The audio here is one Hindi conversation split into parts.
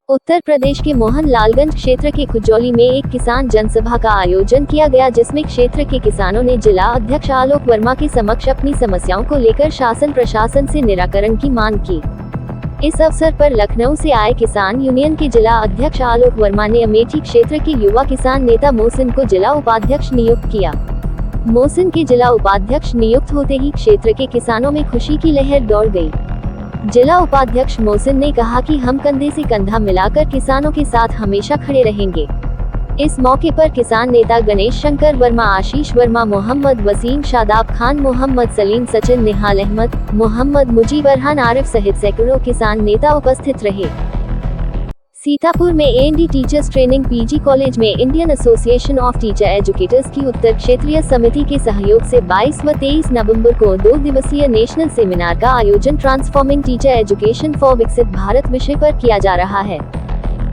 उत्तर प्रदेश के मोहनलालगंज क्षेत्र के खुजौली में एक किसान जनसभा का आयोजन किया गया, जिसमें क्षेत्र के किसानों ने जिला अध्यक्ष आलोक वर्मा के समक्ष अपनी समस्याओं को लेकर शासन प्रशासन से निराकरण की मांग की। इस अवसर पर लखनऊ से आए किसान यूनियन के जिला अध्यक्ष आलोक वर्मा ने अमेठी क्षेत्र के युवा किसान नेता मोहसिन को जिला उपाध्यक्ष नियुक्त किया। मोहसिन के जिला उपाध्यक्ष नियुक्त होते ही क्षेत्र के किसानों में खुशी की लहर दौड़ गई। जिला उपाध्यक्ष मोहसिन ने कहा कि हम कंधे से कंधा मिलाकर किसानों के साथ हमेशा खड़े रहेंगे। इस मौके पर किसान नेता गणेश शंकर वर्मा, आशीष वर्मा, मोहम्मद वसीम, शादाब खान, मोहम्मद सलीम, सचिन, निहाल अहमद, मोहम्मद मुजीब, अरहान आरिफ सहित सैकड़ों किसान नेता उपस्थित रहे। सीतापुर में AND teachers training PG college में Indian association of teacher educators की उत्तर क्षेत्रीय समिति के सहयोग से 22 व 23 नवंबर को 2 दिवसीय नेशनल सेमिनार का आयोजन ट्रांसफॉर्मिंग टीचर एजुकेशन फॉर विकसित भारत विषय पर किया जा रहा है।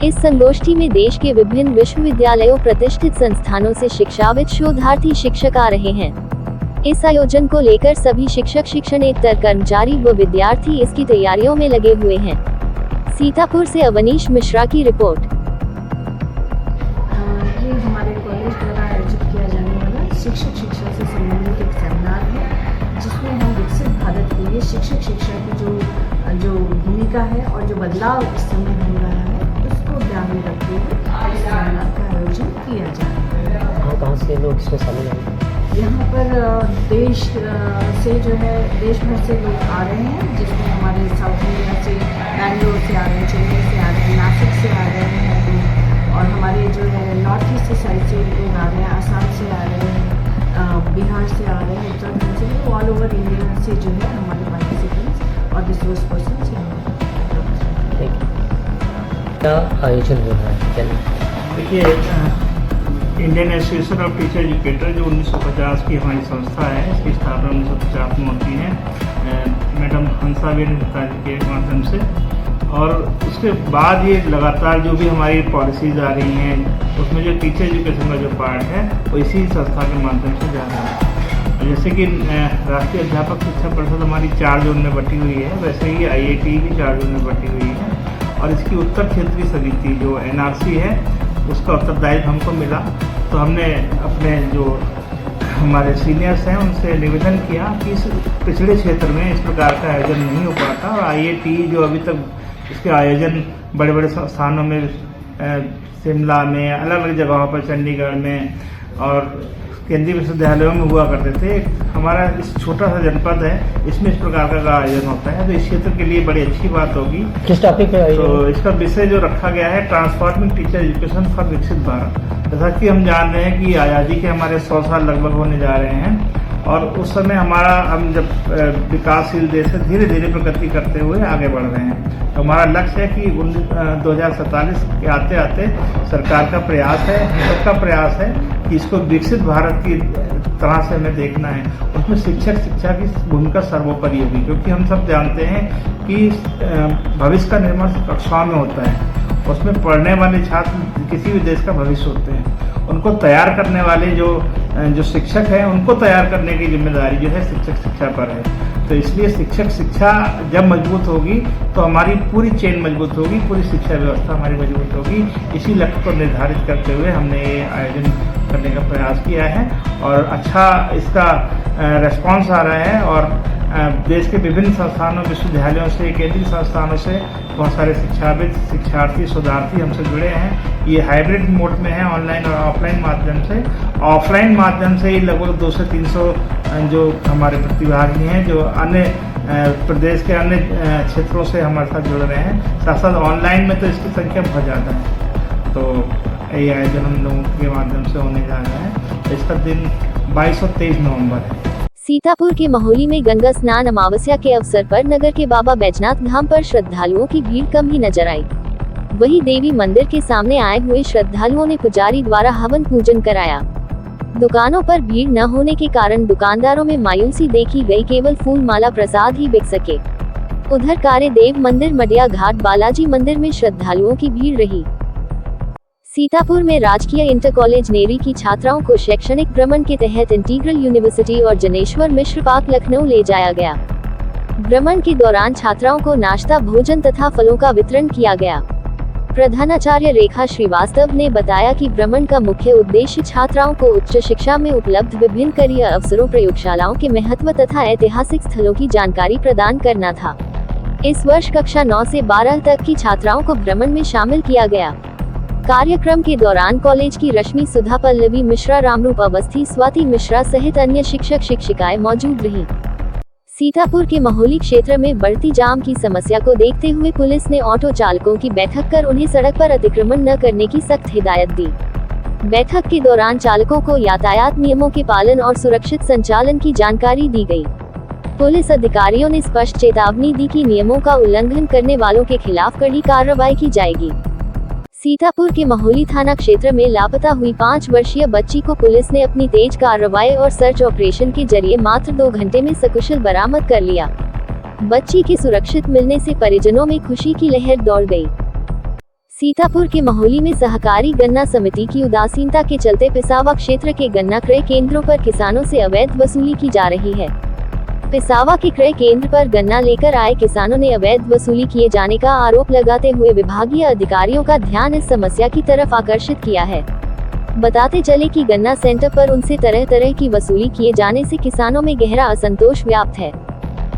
इस संगोष्ठी में देश के विभिन्न विश्वविद्यालयों, प्रतिष्ठित संस्थानों से शिक्षाविद, शोधार्थी, शिक्षक आ रहे हैं। इस आयोजन को लेकर सभी शिक्षक, शिक्षणेतर कर्मचारी व विद्यार्थी इसकी तैयारियों में लगे हुए हैं। सीतापुर से अवनीश मिश्रा की रिपोर्ट। ये हमारे कॉलेज द्वारा आयोजित किया जाने वाला शिक्षक शिक्षा से संबंधित एक सेमिनार है, जिसमें हम विकसित भारत के लिए शिक्षक शिक्षा की जो भूमिका है और जो बदलाव इस समय हो रहा है, उसको ध्यान में रखते हुए इस सेमिनार का आयोजन किया जा रहा है। कहाँ से लोग इसमें शामिल हैं? यहाँ पर देश से जो है देश भर से लोग आ रहे हैं, जिसमें हमारे साउथ इंडिया से, बैंगलोर से आ रहे हैं, चेन्नई से आ रहे हैं, नासिक से आ रहे हैं, और हमारे जो है नॉर्थ ईस्ट साइड से लोग आ रहे हैं, आसाम से आ रहे हैं, बिहार से आ रहे हैं, उत्तराखंड से, ऑल ओवर इंडिया से जो है हमारे पार्टिसिपेंट्स और रिसोर्स पर्सन से। क्या आयोजन हो रहा है? देखिए, Indian association of teacher educator जो 1950 की हमारी संस्था है, इसकी स्थापना 1950 में होती है मैडम हंसाबेन मेहता जी के माध्यम से, और उसके बाद ये लगातार जो भी हमारी पॉलिसीज़ आ रही हैं, उसमें जो टीचर एजुकेशन का जो पार्ट है वो इसी संस्था के माध्यम से जा रहा है। जैसे कि राष्ट्रीय अध्यापक शिक्षा परिषद हमारी 4 जोन में बटी हुई है, वैसे ही IAT भी 4 जोन में बटी हुई है, और इसकी उत्तर क्षेत्रीय समिति जो NRC है, उसका उत्तरदायित्व हमको मिला। तो हमने अपने जो हमारे सीनियर्स हैं उनसे निवेदन किया कि इस पिछड़े क्षेत्र में इस प्रकार का आयोजन नहीं हो पाता, और IAT जो अभी तक इसके आयोजन बड़े बड़े स्थानों में, शिमला में, अलग अलग जगहों पर, चंडीगढ़ में और केंद्रीय विश्वविद्यालयों में हुआ करते थे। हमारा इस छोटा सा जनपद है, इसमें इस प्रकार का आयोजन होता है, तो इस क्षेत्र के लिए बड़ी अच्छी बात होगी। किस टॉपिक पे? तो इसका विषय जो रखा गया है, ट्रांसफॉर्मिंग टीचर एजुकेशन फॉर विकसित भारत। जैसा कि हम जान रहे हैं कि आज़ादी के हमारे 100 साल लगभग होने जा रहे हैं, और उस समय हम जब विकासशील देश से धीरे धीरे प्रगति करते हुए आगे बढ़ रहे हैं, तो हमारा लक्ष्य है कि 2047 के आते आते सरकार का प्रयास है, सबका प्रयास है कि इसको विकसित भारत की तरह से हमें देखना है। उसमें शिक्षक शिक्षा की भूमिका सर्वोपरि होगी, क्योंकि हम सब जानते हैं कि भविष्य का निर्माण कक्षाओं में होता है। उसमें पढ़ने वाले छात्र किसी भी देश का भविष्य होते हैं। उनको तैयार करने वाले जो शिक्षक हैं, उनको तैयार करने की जिम्मेदारी जो है शिक्षक शिक्षा पर है। तो इसलिए शिक्षक शिक्षा जब मजबूत होगी तो हमारी पूरी चेन मजबूत होगी, पूरी शिक्षा व्यवस्था हमारी मजबूत होगी। इसी लक्ष्य को निर्धारित करते हुए हमने ये आयोजन करने का प्रयास किया है, और अच्छा इसका रेस्पॉन्स आ रहा है, और देश के विभिन्न संस्थानों, विश्वविद्यालयों से, केंद्रीय संस्थानों से बहुत सारे शिक्षाविद, शिक्षार्थी, शोधार्थी हमसे जुड़े हैं। ये हाइब्रिड मोड में है, ऑनलाइन और ऑफलाइन माध्यम से। ऑफलाइन माध्यम से ही लगभग 200 से 300 जो हमारे प्रतिभागी हैं, जो अन्य प्रदेश के अन्य क्षेत्रों से हमारे साथ जुड़ रहे हैं। साथ साथ ऑनलाइन में तो इसकी संख्या बहुत ज़्यादा है। तो ये आयोजन हम लोगों के माध्यम से होने जा रहा है। इसका दिन 22 और 23 नवंबर है। सीतापुर के महोली में गंगा स्नान अमावस्या के अवसर पर नगर के बाबा बैजनाथ धाम पर श्रद्धालुओं की भीड़ कम ही नजर आई। वहीं देवी मंदिर के सामने आए हुए श्रद्धालुओं ने पुजारी द्वारा हवन पूजन कराया। दुकानों पर भीड़ न होने के कारण दुकानदारों में मायूसी देखी गई, केवल फूल माला प्रसाद ही बिक सके। उधर कारे देव मंदिर, मडिया घाट, बालाजी मंदिर में श्रद्धालुओं की भीड़ रही। सीतापुर में राजकीय इंटर कॉलेज नेरी की छात्राओं को शैक्षणिक भ्रमण के तहत इंटीग्रल यूनिवर्सिटी और जनेश्वर मिश्र पार्क लखनऊ ले जाया गया। भ्रमण के दौरान छात्राओं को नाश्ता, भोजन तथा फलों का वितरण किया गया। प्रधानाचार्य रेखा श्रीवास्तव ने बताया कि भ्रमण का मुख्य उद्देश्य छात्राओं को उच्च शिक्षा में उपलब्ध विभिन्न करियर अवसरों, प्रयोगशालाओं के महत्व तथा ऐतिहासिक स्थलों की जानकारी प्रदान करना था। इस वर्ष कक्षा 9 से 12 तक की छात्राओं को भ्रमण में शामिल किया गया। कार्यक्रम के दौरान कॉलेज की रश्मि, सुधा, पल्लवी मिश्रा, रामरूप अवस्थी, स्वाति मिश्रा सहित अन्य शिक्षक शिक्षिकाएं मौजूद रहीं। सीतापुर के महोली क्षेत्र में बढ़ती जाम की समस्या को देखते हुए पुलिस ने ऑटो चालकों की बैठक कर उन्हें सड़क पर अतिक्रमण न करने की सख्त हिदायत दी। बैठक के दौरान चालकों को यातायात नियमों के पालन और सुरक्षित संचालन की जानकारी दी गई। पुलिस अधिकारियों ने स्पष्ट चेतावनी दी कि नियमों का उल्लंघन करने वालों के खिलाफ कड़ी कार्रवाई की जाएगी। सीतापुर के महोली थाना क्षेत्र में लापता हुई 5 वर्षीय बच्ची को पुलिस ने अपनी तेज कार्रवाई और सर्च ऑपरेशन के जरिए मात्र 2 घंटे में सकुशल बरामद कर लिया। बच्ची के सुरक्षित मिलने से परिजनों में खुशी की लहर दौड़ गई। सीतापुर के महोली में सहकारी गन्ना समिति की उदासीनता के चलते पिसावा क्षेत्र के गन्ना क्रय केंद्रों पर किसानों से अवैध वसूली की जा रही है। पिसावा के क्रय केंद्र पर गन्ना लेकर आए किसानों ने अवैध वसूली किए जाने का आरोप लगाते हुए विभागीय अधिकारियों का ध्यान इस समस्या की तरफ आकर्षित किया है। बताते चले कि गन्ना सेंटर पर उनसे तरह तरह की वसूली किए जाने से किसानों में गहरा असंतोष व्याप्त है।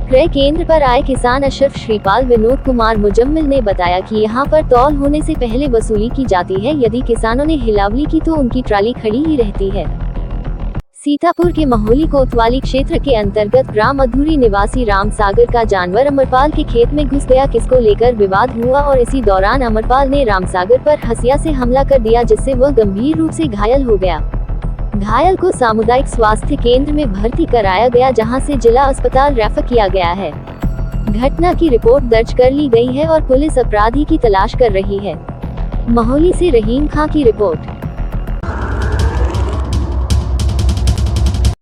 क्रय केंद्र पर आए किसान अशरफ श्रीपाल विनोद कुमार मुजम्मिल ने बताया कि यहां पर तौल होने से पहले वसूली की जाती है। यदि किसानों ने हिलावली की तो उनकी ट्राली खड़ी ही रहती है। सीतापुर के महोली कोतवाली क्षेत्र के अंतर्गत ग्राम अधूरी निवासी राम सागर का जानवर अमरपाल के खेत में घुस गया, किसको लेकर विवाद हुआ और इसी दौरान अमरपाल ने राम सागर पर हंसिया से हमला कर दिया, जिससे वह गंभीर रूप से घायल हो गया। घायल को सामुदायिक स्वास्थ्य केंद्र में भर्ती कराया गया, जहां से जिला अस्पताल रेफर किया गया है। घटना की रिपोर्ट दर्ज कर ली गई है और पुलिस अपराधी की तलाश कर रही है। महोली से रहीम खां की रिपोर्ट।